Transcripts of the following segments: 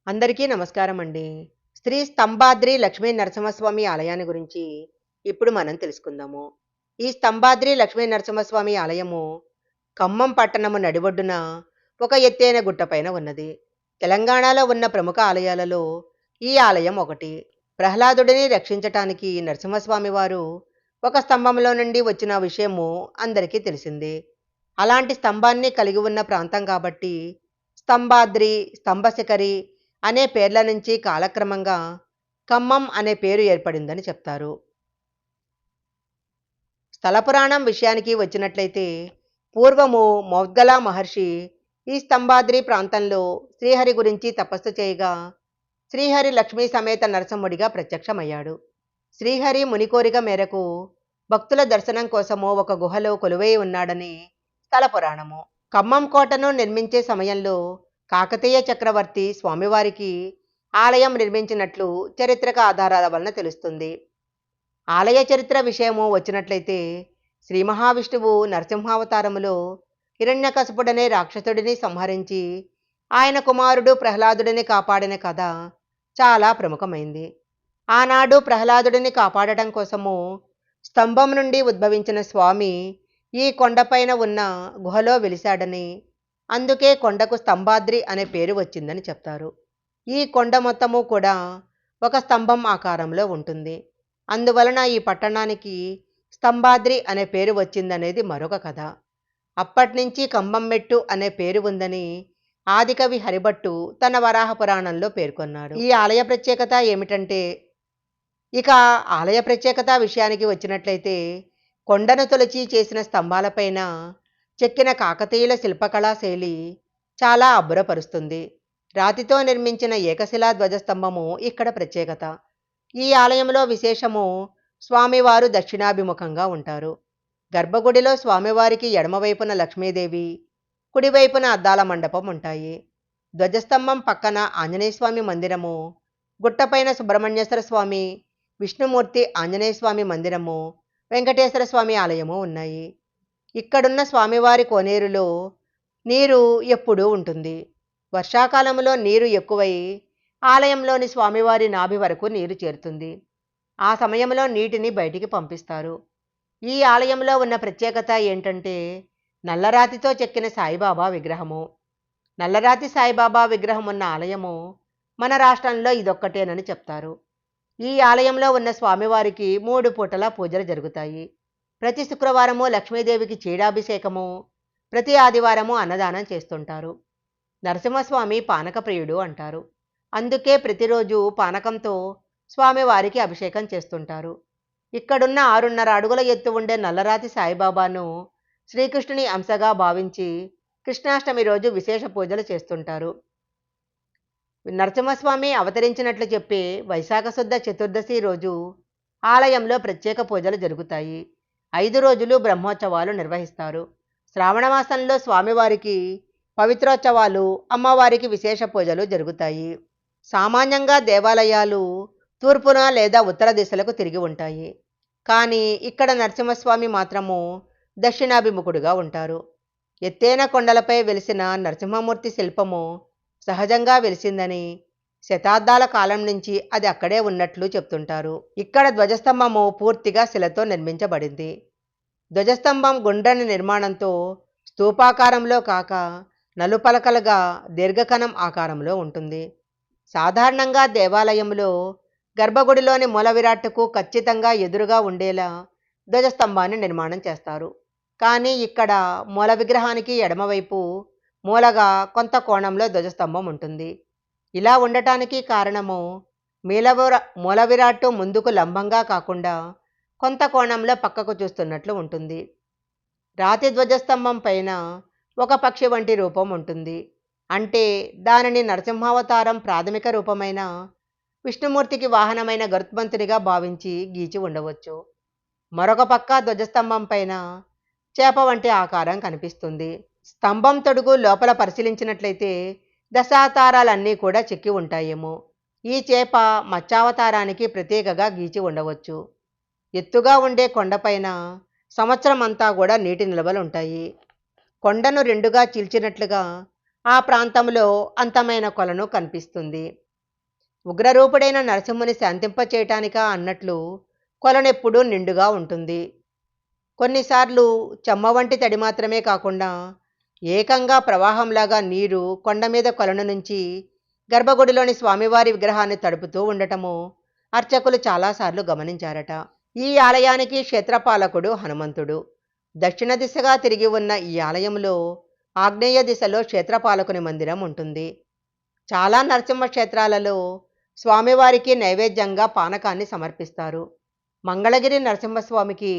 అందరికీ నమస్కారం అండి. శ్రీ స్తంభాద్రి లక్ష్మీ నరసింహస్వామి ఆలయాన్ని గురించి ఇప్పుడు మనం తెలుసుకుందాము. ఈ స్తంభాద్రి లక్ష్మీ నరసింహస్వామి ఆలయము ఖమ్మం పట్టణము నడిబొడ్డున ఒక ఎత్తైన గుట్టపైన ఉన్నది. తెలంగాణలో ఉన్న ప్రముఖ ఆలయాలలో ఈ ఆలయం ఒకటి. ప్రహ్లాదుడిని రక్షించటానికి నరసింహస్వామి వారు ఒక స్తంభంలో నుండి వచ్చిన విషయము అందరికీ తెలిసిందే. అలాంటి స్తంభాన్ని కలిగి ఉన్న ప్రాంతం కాబట్టి స్తంభాద్రి, స్తంభశిఖరి అనే పేర్ల నుంచి కాలక్రమంగా ఖమ్మం అనే పేరు ఏర్పడిందని చెప్తారు. స్థల పురాణం విషయానికి వచ్చినట్లయితే పూర్వము మౌద్గల మహర్షి ఈ స్తంభాద్రి ప్రాంతంలో శ్రీహరి గురించి తపస్సు చేయగా శ్రీహరి లక్ష్మీ సమేత నరసింహుడిగా ప్రత్యక్షమయ్యాడు. శ్రీహరి మునికోరిక మేరకు భక్తుల దర్శనం కోసము ఒక గుహలో కొలువై ఉన్నాడని స్థల పురాణము. ఖమ్మం కోటను నిర్మించే సమయంలో కాకతీయ చక్రవర్తి స్వామివారికి ఆలయం నిర్మించినట్లు చరిత్రక ఆధారాల వలన తెలుస్తుంది. ఆలయ చరిత్ర విషయము వచ్చినట్లయితే శ్రీ మహావిష్ణువు నరసింహావతారములో హిరణ్యకశపుడనే రాక్షసుడిని సంహరించి ఆయన కుమారుడు ప్రహ్లాదుడిని కాపాడిన కథ చాలా ప్రముఖమైంది. ఆనాడు ప్రహ్లాదుడిని కాపాడటం కోసము స్తంభం నుండి ఉద్భవించిన స్వామి ఈ కొండపైన ఉన్న గుహలో వెలిశాడని, అందుకే కొండకు స్తంభాద్రి అనే పేరు వచ్చిందని చెప్తారు. ఈ కొండ మొత్తము కూడా ఒక స్తంభం ఆకారంలో ఉంటుంది. అందువలన ఈ పట్టణానికి స్తంభాద్రి అనే పేరు వచ్చిందనేది మరొక కథ. అప్పటినుంచి ఖమ్మం మెట్టు అనే పేరు ఉందని ఆదికవి హరిభట్టు తన వరాహ పురాణంలో పేర్కొన్నాడు. ఈ ఆలయ ప్రత్యేకత ఏమిటంటే, ఇక ఆలయ ప్రత్యేకత విషయానికి వచ్చినట్లయితే కొండను తొలచి చేసిన స్తంభాలపైన చెక్కిన కాకతీయుల శిల్పకళా శైలి చాలా అబ్బురపరుస్తుంది. రాతితో నిర్మించిన ఏకశిలా ధ్వజస్తంభము ఇక్కడ ప్రత్యేకత. ఈ ఆలయంలో విశేషము స్వామివారు దక్షిణాభిముఖంగా ఉంటారు. గర్భగుడిలో స్వామివారికి ఎడమవైపున లక్ష్మీదేవి, కుడివైపున అద్దాల మండపం ఉంటాయి. ధ్వజస్తంభం పక్కన ఆంజనేయస్వామి మందిరము, గుట్టపైన సుబ్రహ్మణ్యేశ్వర స్వామి, విష్ణుమూర్తి ఆంజనేయస్వామి మందిరము, వెంకటేశ్వర స్వామి ఆలయము ఉన్నాయి. ఇక్కడున్న స్వామివారి కోనేరులో నీరు ఎప్పుడూ ఉంటుంది. వర్షాకాలంలో నీరు ఎక్కువై ఆలయంలోని స్వామివారి నాభి వరకు నీరు చేరుతుంది. ఆ సమయంలో నీటిని బయటికి పంపిస్తారు. ఈ ఆలయంలో ఉన్న ప్రత్యేకత ఏంటంటే నల్లరాతితో చెక్కిన సాయిబాబా విగ్రహము. నల్లరాతి సాయిబాబా విగ్రహం ఉన్న ఆలయము మన రాష్ట్రంలో ఇదొక్కటేనని చెప్తారు. ఈ ఆలయంలో ఉన్న స్వామివారికి 3 పూటల పూజలు జరుగుతాయి. ప్రతి శుక్రవారము లక్ష్మీదేవికి క్షీరాభిషేకము, ప్రతి ఆదివారము అన్నదానం చేస్తుంటారు. నరసింహస్వామి పానక ప్రియుడు అంటారు. అందుకే ప్రతిరోజు పానకంతో స్వామివారికి అభిషేకం చేస్తుంటారు. ఇక్కడున్న 6.5 అడుగుల ఎత్తు ఉండే నల్లరాతి సాయిబాబాను శ్రీకృష్ణుని అంశగా భావించి కృష్ణాష్టమి రోజు విశేష పూజలు చేస్తుంటారు. నరసింహస్వామి అవతరించినట్లు చెప్పే వైశాఖ శుద్ధ చతుర్దశి రోజు ఆలయంలో ప్రత్యేక పూజలు జరుగుతాయి. 5 రోజులు బ్రహ్మోత్సవాలు నిర్వహిస్తారు. శ్రావణ మాసంలో స్వామివారికి పవిత్రోత్సవాలు, అమ్మవారికి విశేష పూజలు జరుగుతాయి. సామాన్యంగా దేవాలయాలు తూర్పున లేదా ఉత్తర దిశలకు తిరిగి ఉంటాయి. కానీ ఇక్కడ నరసింహస్వామి మాత్రము దక్షిణాభిముఖుడుగా ఉంటారు. ఎత్తైన కొండలపై వెలిసిన నరసింహమూర్తి శిల్పము సహజంగా వెలిసిందని, శతాబ్దాల కాలం నుంచి అది అక్కడే ఉన్నట్లు చెప్తుంటారు. ఇక్కడ ధ్వజస్తంభము పూర్తిగా శిలతో నిర్మించబడింది. ధ్వజస్తంభం గుండ్రని నిర్మాణంతో స్తూపాకారంలో కాక నలుపలకలుగా దీర్ఘకణం ఆకారంలో ఉంటుంది. సాధారణంగా దేవాలయంలో గర్భగుడిలోని మూల విరాట్టుకు ఖచ్చితంగా ఎదురుగా ఉండేలా ధ్వజస్తంభాన్ని నిర్మాణం చేస్తారు. కానీ ఇక్కడ మూల విగ్రహానికి ఎడమవైపు మూలగా కొంత కోణంలో ధ్వజస్తంభం ఉంటుంది. ఇలా ఉండటానికి కారణము మూల విరాట్టు ముందుకు లంబంగా కాకుండా కొంత కోణంలో పక్కకు చూస్తున్నట్లు ఉంటుంది. రాతి ధ్వజస్తంభం పైన ఒక పక్షి వంటి రూపం ఉంటుంది. అంటే దానిని నరసింహావతారం ప్రాథమిక రూపమైన విష్ణుమూర్తికి వాహనమైన గరుత్మంతునిగా భావించి గీచి ఉండవచ్చు. మరొక పక్క ధ్వజస్తంభం పైన చేప వంటి ఆకారం కనిపిస్తుంది. స్తంభం తొడుగు లోపల పరిశీలించినట్లయితే దశావతారాలన్నీ కూడా చెక్కి ఉంటాయేమో. ఈ చేప మత్స్యావతారానికి ప్రత్యేకగా గీచి ఉండవచ్చు. ఎత్తుగా ఉండే కొండపైన సంవత్సరం అంతా కూడా నీటి నిల్వలు ఉంటాయి. కొండను రెండుగా చీల్చినట్లుగా ఆ ప్రాంతంలో అంతమైన కొలను కనిపిస్తుంది. ఉగ్రరూపుడైన నరసింహుని శాంతింపచేయటానికా అన్నట్లు కొలనెప్పుడూ నిండుగా ఉంటుంది. కొన్నిసార్లు చెమ్మ వంటి తడి మాత్రమే కాకుండా ఏకంగా ప్రవాహంలాగా నీరు కొండ మీద కొలను నుంచి గర్భగుడిలోని స్వామివారి విగ్రహాన్ని తడుపుతూ ఉండటము అర్చకులు చాలాసార్లు గమనించారట. ఈ ఆలయానికి క్షేత్రపాలకుడు హనుమంతుడు. దక్షిణ దిశగా తిరిగి ఉన్న ఈ ఆలయంలో ఆగ్నేయ దిశలో క్షేత్రపాలకుని మందిరం ఉంటుంది. చాలా నరసింహ క్షేత్రాలలో స్వామివారికి నైవేద్యంగా పానకాన్ని సమర్పిస్తారు. మంగళగిరి నరసింహస్వామికి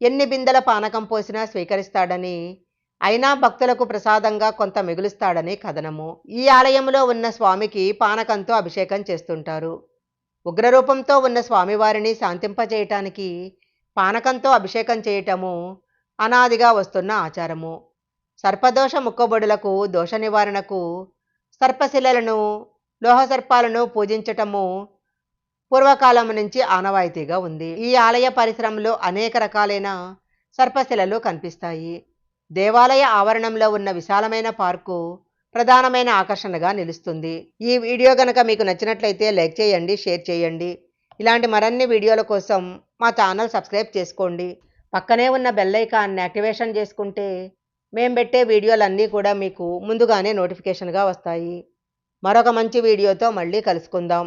ఎన్ని బిందెల పానకం పోసినా స్వీకరిస్తాడని, అయినా భక్తులకు ప్రసాదంగా కొంత మిగులుస్తాడని కథనము. ఈ ఆలయంలో ఉన్న స్వామికి పానకంతో అభిషేకం చేస్తుంటారు. ఉగ్రరూపంతో ఉన్న స్వామివారిని శాంతింపజేయటానికి పానకంతో అభిషేకం చేయటము అనాదిగా వస్తున్న ఆచారము. సర్పదోష ముక్కబొడులకు దోష నివారణకు సర్పశిలలను, లోహ సర్పాలను పూజించటము పూర్వకాలం నుంచి ఆనవాయితీగా ఉంది. ఈ ఆలయ పరిసరంలో అనేక రకాలైన సర్పశిలలు కనిపిస్తాయి. దేవాలయ ఆవరణంలో ఉన్న విశాలమైన పార్కు ప్రధానమైన ఆకర్షణగా నిలుస్తుంది. ఈ వీడియో గనక మీకు నచ్చినట్లయితే లైక్ చేయండి, షేర్ చేయండి. ఇలాంటి మరిన్ని వీడియోల కోసం మా ఛానల్ సబ్స్క్రైబ్ చేసుకోండి. పక్కనే ఉన్న బెల్ ఐకాన్ని యాక్టివేషన్ చేసుకుంటే మేము పెట్టే వీడియోలన్నీ కూడా మీకు ముందుగానే నోటిఫికేషన్గా వస్తాయి. మరొక మంచి వీడియోతో మళ్ళీ కలుసుకుందాం.